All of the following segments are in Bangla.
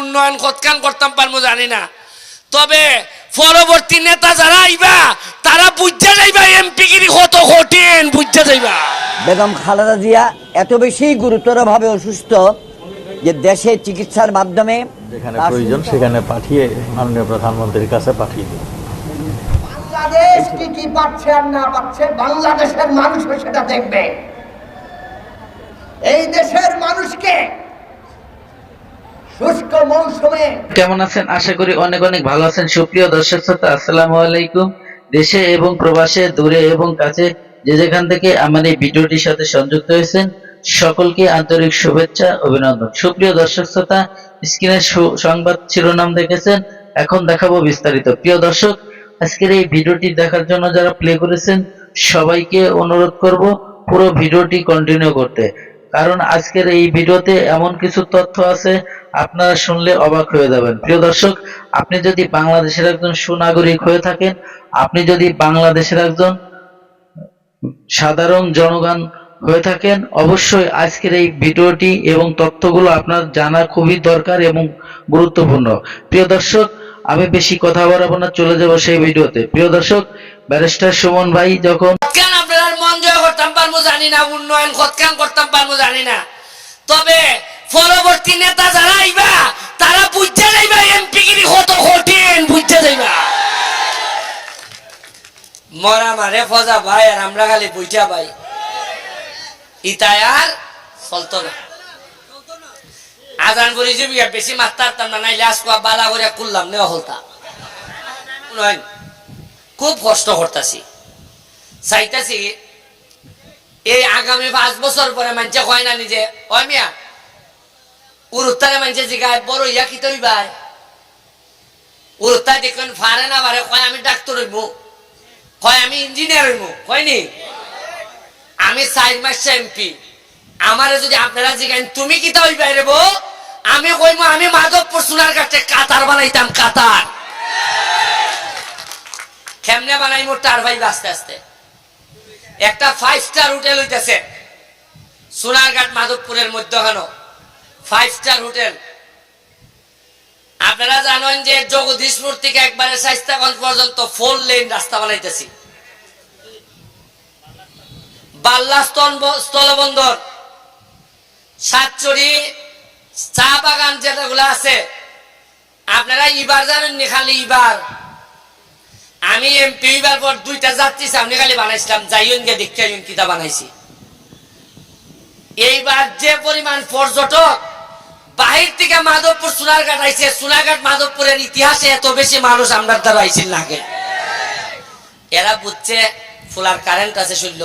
উন্নয়ন কতখান করতাম পারবো জানি না, তবে পরবর্তী নেতা যারা আইবা তারা বুঝতে যাইবা এমপিগিরি কত কঠিন বুঝতে যাইবা। বেগম খালেদা জিয়া এত বেশি গুরুতরভাবে অসুস্থ যে দেশে চিকিৎসার মাধ্যমে যেখানে প্রয়োজন সেখানে পাঠিয়ে মাননীয় প্রধানমন্ত্রীর কাছে পাঠিয়ে দিই। বাংলাদেশ কি পাচ্ছে আর না পাচ্ছে বাংলাদেশের মানুষও সেটা দেখবে। এই দেশের মানুষকে শুষ্ক মৌসুমে কেমন আছেন? আশা করি অনেক অনেক ভালো আছেন। সুপ্রিয় দর্শক শ্রোতা, আসসালামু আলাইকুম। দেশে এবং প্রবাসে, দূরে এবং কাছে যে যেখান থেকে আমার এই ভিডিওটির সাথে সংযুক্ত হয়েছেন সকলকে আন্তরিক শুভেচ্ছা, অভিনন্দন। সুপ্রিয় দর্শক শ্রোতা, স্ক্রিনে সংবাদ শিরোনাম দেখেছেন, এখন দেখাবো বিস্তারিত। প্রিয় দর্শক, আজকের এই ভিডিওটি দেখার জন্য যারা প্লে করেছেন সবাইকে অনুরোধ করব পুরো ভিডিওটি কন্টিনিউ করতে, কারণ আজকের এই ভিডিওতে এমন কিছু তথ্য আছে আপনারা শুনলে অবাক হয়ে যাবেন। প্রিয় দর্শক, আপনি যদি বাংলাদেশের একজন সুনাগরিক হয়ে থাকেন, আপনি যদি বাংলাদেশের একজন সাধারণ জনগণ হয়ে থাকেন, অবশ্যই আজকের এই ভিডিওটি এবং তথ্যগুলো আপনার জানা খুবই দরকার এবং গুরুত্বপূর্ণ। প্রিয় দর্শক, আমি বেশি কথা বাড়াবো না, চলে যাব সেই ভিডিওতে। প্রিয় দর্শক, ব্যারিস্টার সুমন ভাই যখন আপনার মন জয় করতাম পারবো জানি না, উন্নয়ন কতখান করতাম পারবো জানি না, তবে পরবর্তী নেতা যারা আইবা তারা বুঝতে যাইবা এমপিগিরি কত কঠিন বুঝতে যাইবা। মরা মারে ফজা ভাই আর আমরা খালি বুঝা ভাই, ইতায় আর চলতো না। আজান করি যাবি বেশি মারতাম না, নাইলে আজকে বালা করে করলাম নেওয়া হলতা। খুব কষ্ট করতেছি, চাইতেছি এই আগামী 5 বছর পরে মানুষে কয় না নিজে ওই মিয়া উরুত্তারে মানুষে জিগায় বড় ইয়া কি তৈরি ভাই উরুত্তা দেখবেন ফারে না পারে, কয় আমি ডাক্তার হইব, কয় আমি ইঞ্জিনিয়ার হইব, হয়নি আমি 4 মাস এমপি। আমারে যদি আপনারা জিগান তুমি কি তৈরি বাইরে বো, আমি কইব আমি মাধবপুর সোনার কাছে কাতার বানাইতাম। কাতার কেমনে বানাইমো টার ভাই আস্তে আস্তে। একটা 5 স্টার হোটেল হইতেছে সোনারঘাট মাধবপুরের মধ্যখানো 5 স্টার হোটেল। আপনারা জানেন যে জগদীশপুর থেকে একবারে শাইস্তাগঞ্জ পর্যন্ত 4 লেন রাস্তা বানাইতেছি। বাল্লা স্থলবন্দর, সাতচুরি চা বাগান যেগুলো আছে আপনারা ইবার জানেন নি, খালি ইবার আমি এমপি হইবার পর 2টা যাত্রী সামনে খালি বানাইছিলাম, যাইন গিয়ে দেখতে কিতা বানাইছি। এইবার যে পরিমাণ পর্যটক বাহির থেকে মাধবপুর সোনারঘাট আইছে, সোনারঘাট মাধবপুরের ইতিহাসে এত বেশি মানুষ আমরা দ্বারা আইছিল না আগে। এরা বুঝছে ফুলার কারেন্ট আছে শুনল,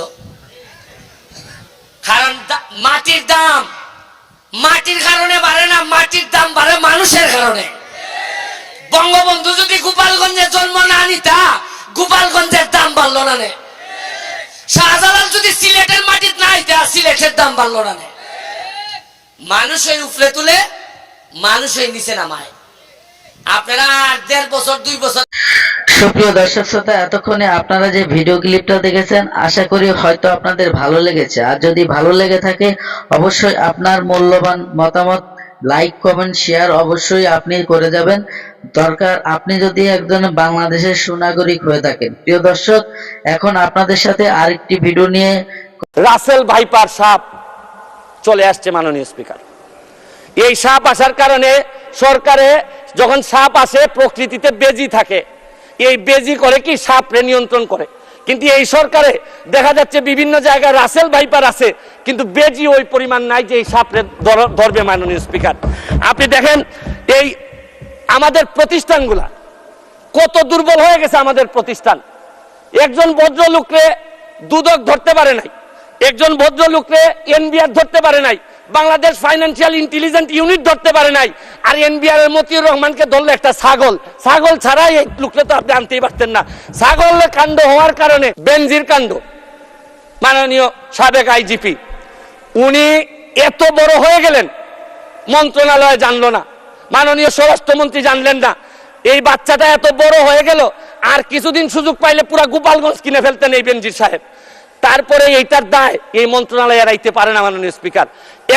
কারণ মাটির দাম মাটির কারণে বাড়ে না, মাটির দাম বাড়ে মানুষের কারণে। বঙ্গবন্ধু যদি গোপালগঞ্জে জন্ম না নিতা গোপালগঞ্জের দাম বাড়লো না। শাহজালাল যদি সিলেটের মাটির না আইতা সিলেটের দাম বাড়লো না। মানুষই উপরে তুলে মানুষই নিচে নামায়। আপনারা 1.5 বছর 2 বছর। সুপ্রিয় দর্শক শ্রোতা, এতক্ষণে আপনারা যে ভিডিও ক্লিপটা দেখেছেন আশা করি হয়তো আপনাদের ভালো লেগেছে। আর যদি ভালো লেগে থাকে অবশ্যই আপনার মূল্যবান মতামত লাইক, কমেন্ট, শেয়ার অবশ্যই আপনি করে যাবেন। দরকার আপনি যদি একজন বাংলাদেশের সুনাগরিক হয়ে থাকেন। প্রিয় দর্শক, এখন আপনাদের সাথে আরেকটি ভিডিও নিয়ে রাসেল ভাইপার সাপ চলে আসছে মাননীয় স্পিকার। এই সাপ আসার কারণে সরকারে যখন সাপ আসে প্রকৃতিতে বেজি থাকে, এই বেজি করে কি সাপরে নিয়ন্ত্রণ করে, কিন্তু এই সরকারে দেখা যাচ্ছে বিভিন্ন জায়গায় রাসেল ভাইপার আছে কিন্তু বেজি ওই পরিমাণ নাই যে এই সাপরে ধরবে। মাননীয় স্পিকার, আপনি দেখেন এই আমাদের প্রতিষ্ঠানগুলা কত দুর্বল হয়ে গেছে। আমাদের প্রতিষ্ঠান একজন ভদ্রলোককে দুদক ধরতে পারে নাই, একজন ভদ্রলোককে এনবিআর ধরতে পারে নাই, বাংলাদেশ ফাইন্যান্সিয়াল ইন্টেলিজেন্স ইউনিট ধরতে পারে নাই। আর এনবিআর এর মতিউর রহমানকে ধরলে একটা ছাগল ছাড়া এই লোককে তো আপনি আনতেই পারতেন না। ছাগলের কাণ্ড হওয়ার কারণে বেনজির কাণ্ড, মাননীয় সাবেক আইজিপি উনি এত বড় হয়ে গেলেন, মন্ত্রণালয় জানলো না, মাননীয় স্বরাষ্ট্রমন্ত্রী জানলেন না। এই বাচ্চাটা এত বড় হয়ে গেল, আর কিছুদিন সুযোগ পাইলে পুরা গোপালগঞ্জ কিনে ফেলতেন এই বেনজির সাহেব। তারপরে এইটার দায় এই মন্ত্রণালয় এড়াইতে পারে না। মাননীয় স্পিকার,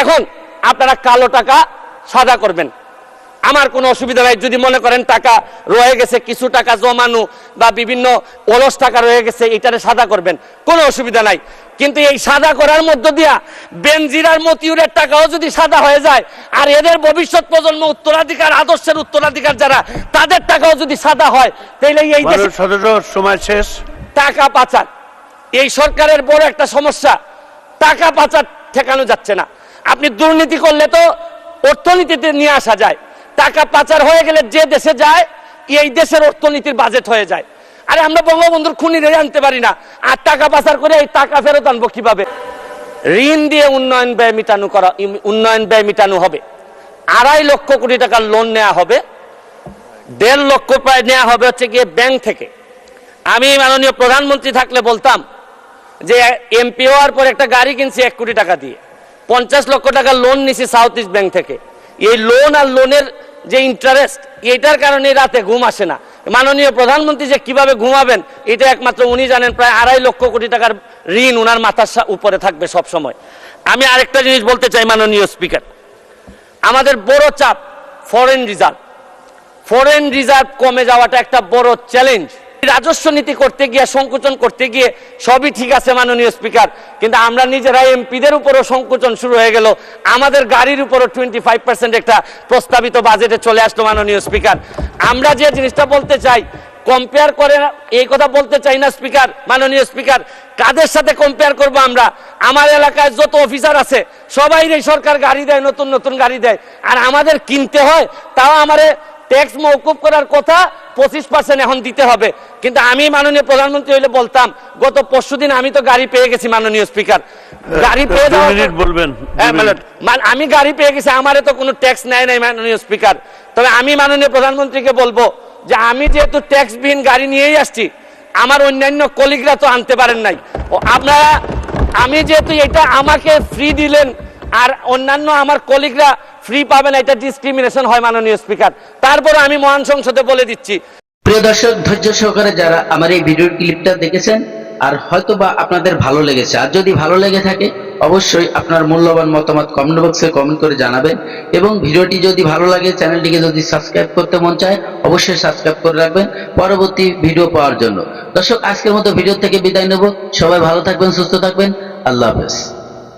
এখন আপনারা কালো টাকা সাদা করবেন, আমার কোনো অসুবিধা নাই। যদি মনে করেন টাকা রয়ে গেছে, কিছু টাকা জমানো বা বিভিন্ন অলস টাকা রয়ে গেছে, এটারে সাদা করবেন, কোনো অসুবিধা নাই। কিন্তু এই সাদা করার মধ্য দিয়া বেনজিরার মতিউরের টাকাও যদি সাদা হয়ে যায়, আর এদের ভবিষ্যৎ প্রজন্ম উত্তরাধিকার, আদর্শের উত্তরাধিকার যারা, তাদের টাকাও যদি সাদা হয়, তাহলে এই সময় শেষ। টাকা পাচার এই সরকারের বড় একটা সমস্যা। টাকা পাচার ঠেকানো যাচ্ছে না। আপনি দুর্নীতি করলে তো অর্থনীতিতে নিয়ে আসা যায়, টাকা পাচার হয়ে গেলে যে দেশে যায় এই দেশের অর্থনীতির বাজেট হয়ে যায়। আরে আমরা বঙ্গবন্ধুর খুনিরে আনতে পারি না, আর টাকা পাচার করে এই টাকা ফেরত আনবো কিভাবে? ঋণ দিয়ে উন্নয়ন ব্যয় মিটানো হবে। 2.5 লক্ষ কোটি টাকার লোন নেওয়া হবে, 1.5 লক্ষ প্রায় নেওয়া হবে হচ্ছে গিয়ে ব্যাংক থেকে। আমি মাননীয় প্রধানমন্ত্রী থাকলে বলতাম যে এমপি হওয়ার পর একটা গাড়ি কিনছি 1 কোটি টাকা দিয়ে, 50 লক্ষ টাকা লোন নিছি সাউথ ইস্ট ব্যাংক থেকে। এই লোন আর লোনের যে ইন্টারেস্ট, এটার কারণে রাতে ঘুম আসে না। মাননীয় প্রধানমন্ত্রী যে কিভাবে ঘুমাবেন এটা একমাত্র উনি জানেন। প্রায় 2.5 লক্ষ কোটি টাকার ঋণ উনার মাথার উপরে থাকবে সব সময়। আমি আরেকটা জিনিস বলতে চাই মাননীয় স্পিকার, আমাদের বড় চাপ ফরেন রিজার্ভ কমে যাওয়াটা একটা বড় চ্যালেঞ্জ। রাজস্ব নীতি করতে গিয়ে, সংকোচন করতে গিয়ে সবই ঠিক আছে মাননীয় স্পিকার, কিন্তু আমরা নিজেরা এমপিদের উপরও সংকোচন শুরু হয়ে গেল। আমাদের গাড়ির উপরও 25% একটা প্রস্তাবিত বাজেটে চলে আসলো মাননীয় স্পিকার। আমরা যে জিনিসটা বলতে চাই, কম্পেয়ার করে এই কথা বলতে চাই না স্পিকার, মাননীয় স্পিকার। কাদের সাথে কম্পেয়ার করব আমরা? আমার এলাকায় যত অফিসার আছে সবাই এই সরকার গাড়ি দেয়, নতুন নতুন গাড়ি দেয়, আর আমাদের কিনতে হয়। তাও আমারে ট্যাক্স মওকুফ করার কথা 25% এখন দিতে হবে। কিন্তু আমি মাননীয় প্রধানমন্ত্রী হইলে বলতাম, গত পরশুদিন আমি তো গাড়ি পেয়ে গেছি মাননীয় স্পিকার। গাড়ি পেয়ে বলবেন, আমি গাড়ি পেয়ে গেছি, আমারে তো কোনো ট্যাক্স নেয় নাই মাননীয় স্পিকার। তবে আমি মাননীয় প্রধানমন্ত্রীকে বলবো যে আমি যেহেতু ট্যাক্সবিহীন গাড়ি নিয়েই আসছি, আমার অন্যান্য কলিগরা তো আনতে পারেন নাই। আপনারা, আমি যেহেতু এটা আমাকে ফ্রি দিলেন আর অন্যান্য আমার কলিগরা ফ্রি পাবেন, এটা ডিসক্রিমিনেশন হয় মাননীয় স্পিকার। তারপরে আমি মহান সংসদে বলে দিচ্ছি। প্রিয় দর্শক, ধৈর্য সহকারে যারা আমার এই ভিডিওর ক্লিপটা দেখেছেন, আর হয়তোবা আপনাদের ভালো লেগেছে, আর যদি ভালো লেগে থাকে অবশ্যই আপনার মূল্যবান মতামত কমেন্ট বক্সে কমেন্ট করে জানাবেন। এবং ভিডিওটি যদি ভালো লাগে, চ্যানেলটিকে যদি সাবস্ক্রাইব করতে মন চায় অবশ্যই সাবস্ক্রাইব করে রাখবেন পরবর্তী ভিডিও পাওয়ার জন্য। দর্শক, আজকের মতো ভিডিও থেকে বিদায় নেব। সবাই ভালো থাকবেন, সুস্থ থাকবেন। আল্লাহ হাফেজ।